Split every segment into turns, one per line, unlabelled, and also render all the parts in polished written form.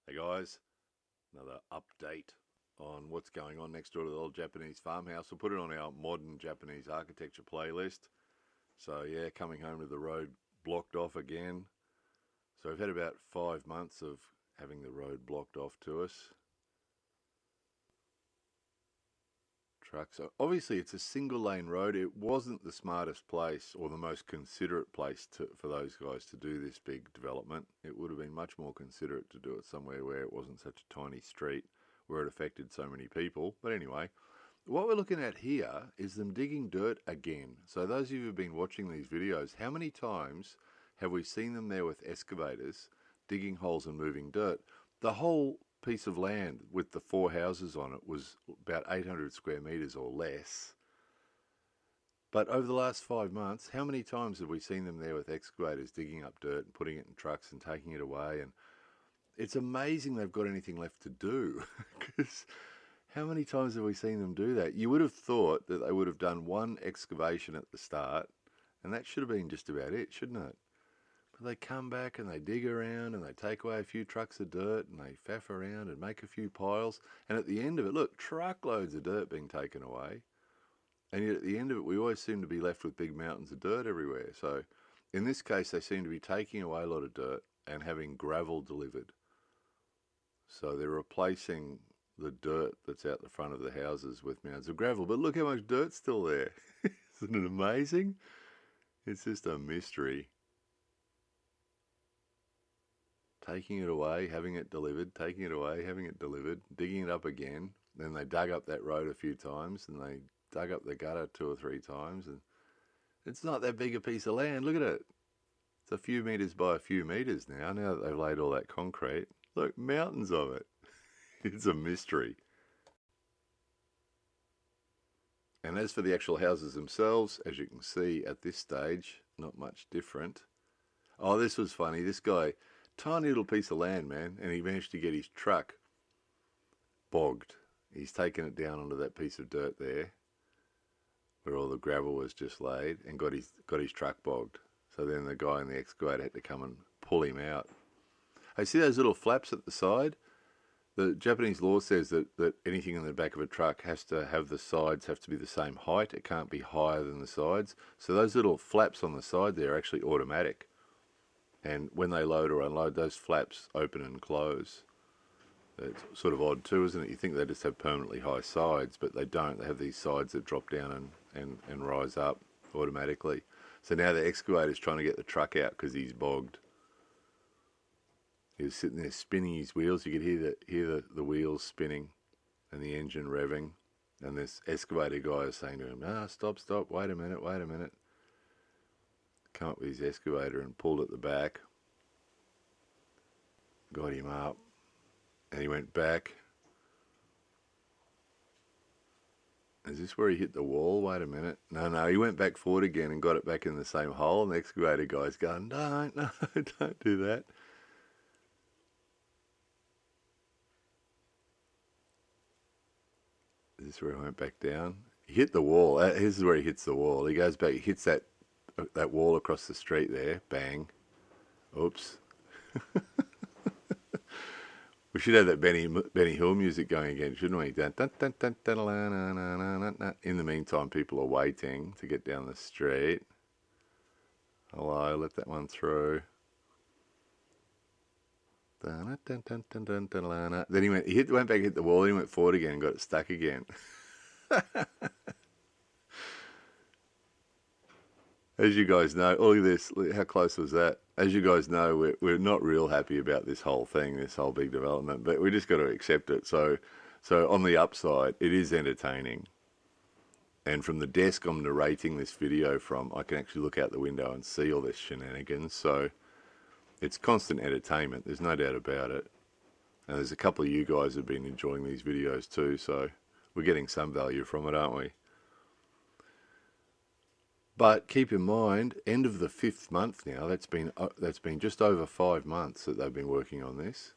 Hey guys, another update on what's going on next door to the old Japanese farmhouse. We'll put it on our modern Japanese architecture playlist. So yeah, coming home to the road blocked off again. So we've had about 5 months of having the road blocked off to us. Trucks. So obviously it's a single lane road. It wasn't the smartest place or the most considerate place for those guys to do this big development. It would have been much more considerate to do it somewhere where it wasn't such a tiny street where it affected so many people. But anyway, what we're looking at here is them digging dirt again. So those of you who've been watching these videos, how many times have we seen them there with excavators digging holes and moving dirt? The whole piece of land with the 4 houses on it was about 800 square meters or less. But over the last 5 months, how many times have we seen them there with excavators digging up dirt and putting it in trucks and taking it away? And it's amazing they've got anything left to do, because how many times have we seen them do that? You would have thought that they would have done one excavation at the start, and that should have been just about it, shouldn't it? But they come back and they dig around and they take away a few trucks of dirt and they faff around and make a few piles. And at the end of it, look, truckloads of dirt being taken away. And yet at the end of it, we always seem to be left with big mountains of dirt everywhere. So in this case, they seem to be taking away a lot of dirt and having gravel delivered. So they're replacing the dirt that's out the front of the houses with mounds of gravel. But look how much dirt's still there. Isn't it amazing? It's just a mystery. Taking it away, having it delivered, taking it away, having it delivered, digging it up again. Then they dug up that road a few times and they dug up the gutter 2 or 3 times. And it's not that big a piece of land. Look at it. It's a few meters by a few meters now that they've laid all that concrete. Look, mountains of it. It's a mystery. And as for the actual houses themselves, as you can see at this stage, not much different. Oh, this was funny. This guy, tiny little piece of land, man, and he managed to get his truck bogged. He's taken it down onto that piece of dirt there where all the gravel was just laid, and got his truck bogged. So then the guy in the excavator had to come and pull him out. Hey, see those little flaps at the side? The Japanese law says that anything in the back of a truck has to have the sides have to be the same height. It can't be higher than the sides. So those little flaps on the side there are actually automatic. And when they load or unload, those flaps open and close. It's sort of odd too, isn't it? You think they just have permanently high sides, but they don't. They have these sides that drop down and rise up automatically. So now the excavator's trying to get the truck out because he's bogged. He was sitting there spinning his wheels. You could hear the wheels spinning and the engine revving. And this excavator guy is saying to him, stop, wait a minute. Come up with his excavator and pulled at the back. Got him up. And he went back. Is this where he hit the wall? Wait a minute. No, he went back forward again and got it back in the same hole. And the excavator guy's going, no, don't do that. Is this where he went back down? He hit the wall. This is where he hits the wall. He goes back, he hits that wall across the street there. Bang. Oops. We should have that Benny Hill music going again, shouldn't we? In the meantime, people are waiting to get down the street. Hello, let that one through. Then he went back, hit the wall, and he went forward again and got it stuck again. As you guys know, look at this, how close was that? As you guys know, we're not real happy about this whole thing, this whole big development, but we just got to accept it. So on the upside, it is entertaining. And from the desk I'm narrating this video from, I can actually look out the window and see all this shenanigans. So it's constant entertainment, there's no doubt about it. And there's a couple of you guys who've been enjoying these videos too, so we're getting some value from it, aren't we? But keep in mind, end of the 5th month now, that's been just over 5 months that they've been working on this.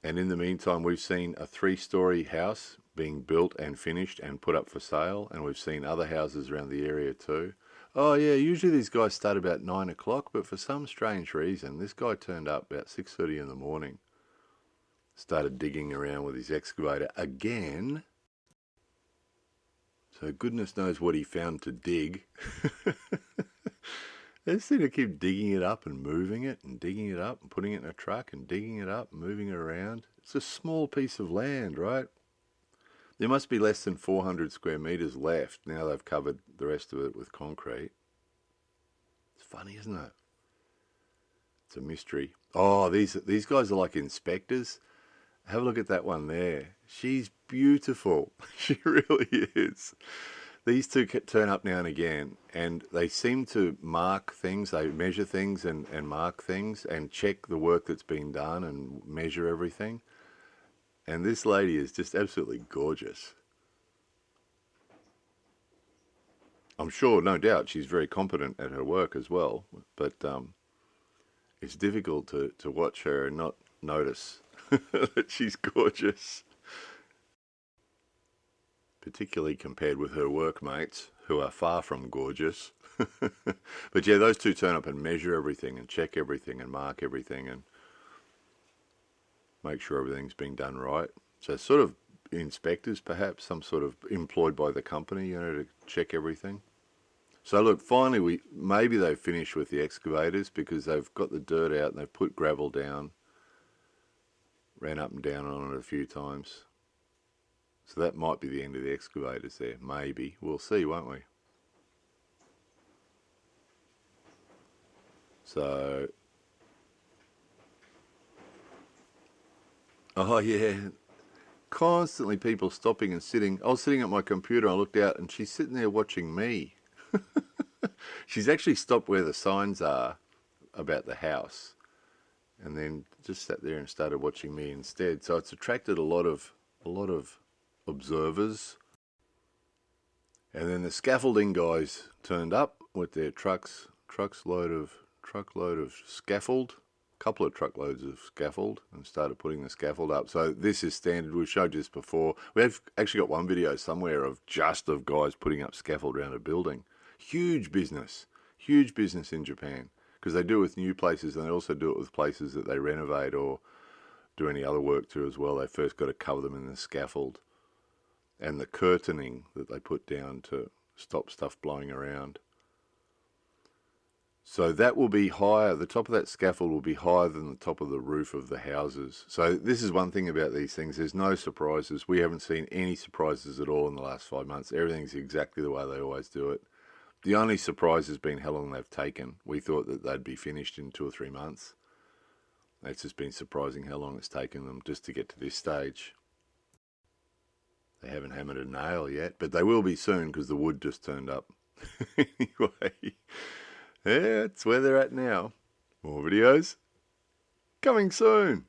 And in the meantime, we've seen a 3-story house being built and finished and put up for sale, and we've seen other houses around the area too. Oh yeah, usually these guys start about 9 o'clock, but for some strange reason, this guy turned up about 6:30 in the morning, started digging around with his excavator again. So goodness knows what he found to dig. They just seem to keep digging it up and moving it and digging it up and putting it in a truck and digging it up and moving it around. It's a small piece of land, right? There must be less than 400 square meters left now they've covered the rest of it with concrete. It's funny, isn't it? It's a mystery. Oh, these guys are like inspectors. Have a look at that one there. She's beautiful. She really is. These two turn up now and again, and they seem to mark things. They measure things and mark things and check the work that's been done and measure everything. And this lady is just absolutely gorgeous. I'm sure, no doubt, she's very competent at her work as well. But it's difficult to watch her and not notice that she's gorgeous. Particularly compared with her workmates, who are far from gorgeous. But yeah, those two turn up and measure everything and check everything and mark everything and make sure everything's being done right. So sort of inspectors, perhaps, some sort of employed by the company, to check everything. So look, finally, maybe they've finished with the excavators because they've got the dirt out and they've put gravel down, ran up and down on it a few times. So that might be the end of the excavators there. Maybe. We'll see, won't we? So... oh, yeah. Constantly people stopping and sitting. I was sitting at my computer, I looked out, and she's sitting there watching me. She's actually stopped where the signs are about the house and then just sat there and started watching me instead. So it's attracted a lot of observers. And then the scaffolding guys turned up with their truckload of scaffold, a couple of truckloads of scaffold, and started putting the scaffold up. So this is standard. We've showed this before. We've actually got one video somewhere of guys putting up scaffold around a building. Huge business in Japan, because they do it with new places and they also do it with places that they renovate or do any other work to as well. They first got to cover them in the scaffold and the curtaining that they put down to stop stuff blowing around. So that will be higher, the top of that scaffold will be higher than the top of the roof of the houses. So this is one thing about these things, there's no surprises. We haven't seen any surprises at all in the last 5 months. Everything's exactly the way they always do it. The only surprise has been how long they've taken. We thought that they'd be finished in 2 or 3 months. It's just been surprising how long it's taken them just to get to this stage. They haven't hammered a nail yet, but they will be soon because the wood just turned up. Anyway, yeah, that's where they're at now. More videos coming soon.